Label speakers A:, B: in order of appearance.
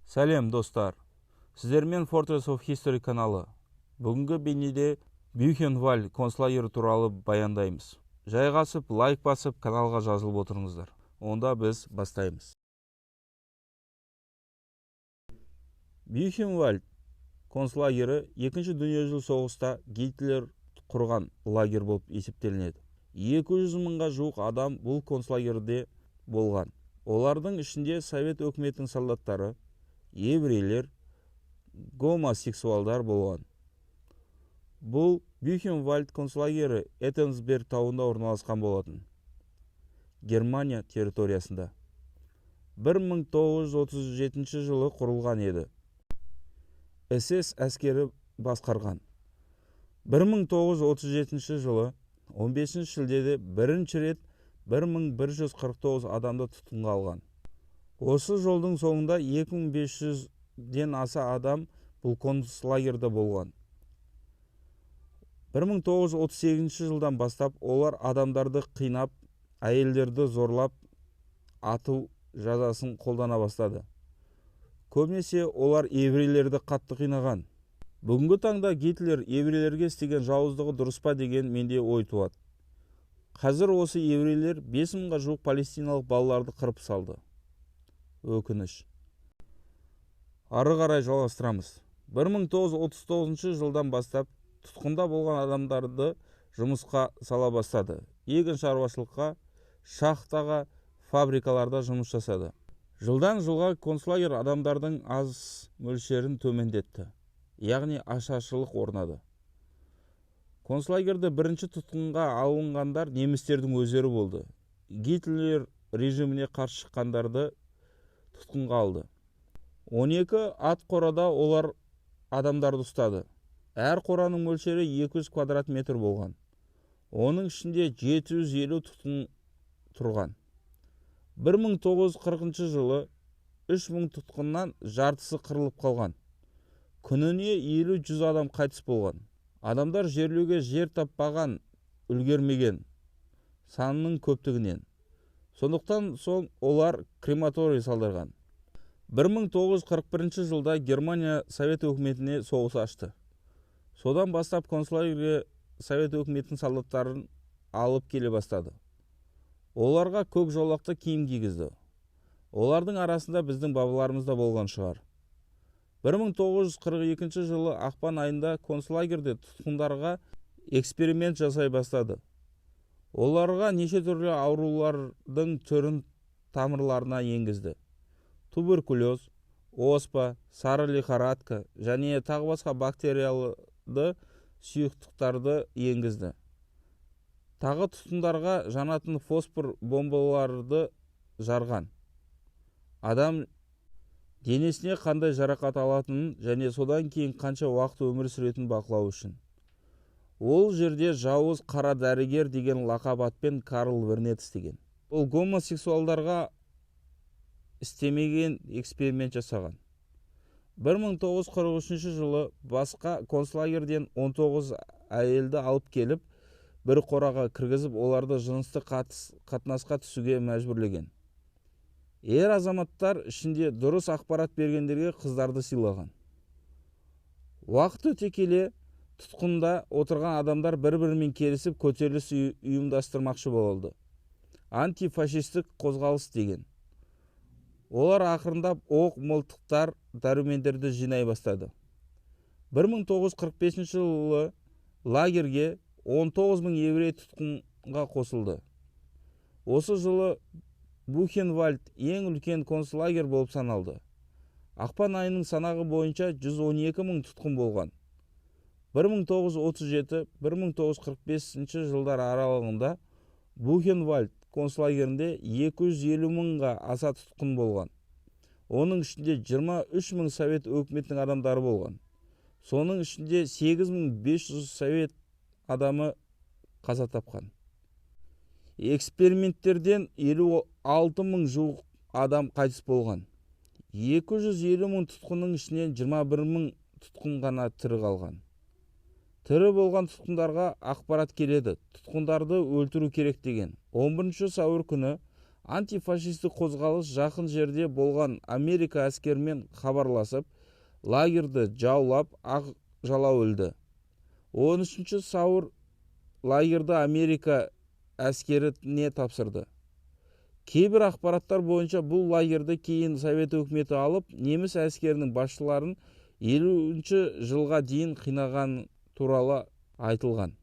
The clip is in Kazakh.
A: Сәлем достар, сіздермен Fortress of History каналы. Бүгінгі бейнеде Бюхенвальд концлагері туралы баяндаймыз. Жайғасып, лайк басып, каналға жазылып отырыңыздар. Онда біз бастаймыз. Бюхенвальд концлагері 2-ші дүниежүзілік соғыста Гитлер құрған лагерь болып есептелінеді. 200 мыңға жуық адам бұл концлагерде болған. Олардың ішінде Совет өкіметінің солдаттары, еврейлер, гомосексуалдар болған. Бұл Бюхенвальд концлагері Эттенсберг тауында орналасқан болатын, Германия территориясында. 1937 жылы құрылған еді. СС әскері басқарған. 1937 жылы 15 шілдеде бірінші рет 1149 адамды тұтқынға алған. Осы жолдың соңында 2500-ден аса адам бұл концлагерде болған. 1938 жылдан бастап олар адамдарды қинап, әйелдерді зорлап, ату жазасын қолдана бастады. Көбінесе олар еврейлерді қатты қинаған. Бүгінгі таңда Гитлер еврейлерге істеген жауыздығы дұрыс па деген менде ой туады. Қазір осы еврейлер 5000-ға жуық палестиналық балаларды қырып салды. Өкініш. Ары қарай жалғастырамыз. 1939 жылдан бастап тұтқында болған адамдарды жұмысқа сала бастады. Егін шаруашылыққа, шахтаға, фабрикаларда жұмыс жасады. Жылдан жылға концлагер адамдардың аз мөлшерін төмендетті. Яғни ашаршылық орнады. Концлагерде бірінші тұтқынға алынғандар немістердің өздері болды. Гитлер режиміне қарсы шыққандарды тұтқынға алды. 12 ат қорада олар адамдарды ұстады. Әр қораның мөлшері 200 квадрат метр болған. Оның ішінде 750 тұтқын тұрған. 1940 жылы 3000 тұтқыннан жартысы қырылып қалған. Күніне 50-100 адам қайтыс болған. Адамдар жерлеуге жер таппаған, үлгермеген санының көптігінен. Сондықтан соң олар крематорий салдырған. 1941 жылда Германия Совет өкіметіне соғыс ашты. Содан бастап концлагерге Совет өкіметінің солдаттарын алып келе бастады. Оларға көк жолақты киім кигізді. Олардың арасында біздің бабаларымыз да болған шығар. 1942 жылы ақпан айында концлагерде тұтқындарға эксперимент жасай бастады. Оларға неше түрлі аурулардың түрін тамырларына енгізді. Туберкулез, оспа, сары лихорадка және тағы басқа бактериялы сұйықтықтарды енгізді. Тағы тұтқындарға жанатын фосфор бомбаларды жарған. Адам денесіне қандай жарақат алатынын және содан кейін қанша уақыт өмір сүретінін бақылау үшін. Ол жерде жауыз қара дәрігер деген лақап атпен Карл Вернет істеген. Ол гомосексуалдарға істемеген эксперимент жасаған. 1943 жылы басқа концлагерден 19 әйелді алып келіп, бір қораға кіргізіп, оларды жыныстық қатынасқа түсуге мәжбүрлеген. Ер азаматтар ішінде дұрыс ақпарат бергендерге қыздарды сыйлаған. Уақыт өте келе тұтқында отырған адамдар бір-бірімен келісіп көтеріліс ұйымдастырмақшы болды. Антифашистік қозғалыс деген. Олар ақырындап оқ, мылтықтар, дәрумендерді жинай бастады. 1945 жылы лагерге 19 000 еврей тұтқынға қосылды. Осы жылы Бюхенвальд ең үлкен концлагер болып саналды. Ақпан айының санағы бойынша 112 000 тұтқын болған. 1937-1945 жылдар аралығында Бюхенвальд концлагерінде 250 000-ға аса тұтқын болған. Оның ішінде 23 000 совет өкіметінің адамдары болған. Соның ішінде 8500 совет адамы қаза тапқан. Эксперименттерден 56 000 жуық адам қайтыс болған. 250 000 тұтқынның ішінен 21 000 тұтқын ғана тірі қалған. Тірі болған тұтқындарға ақпарат келеді. Тұтқындарды өлтіру керек деген. 11 сәуір күні Антифашистік қозғалыс жақын жерде болған Америка әскермен хабарласып, лагерді жаулап, ақ жалау өлді. 13 сәуір лагерді Америка әскеріне тапсырды. Кейбір ақпараттар бойынша бұл лагерді кейін Совет өкіметі алып, неміс әскерінің басшыларын 50 жылға дейін қинаған туралы айтылған.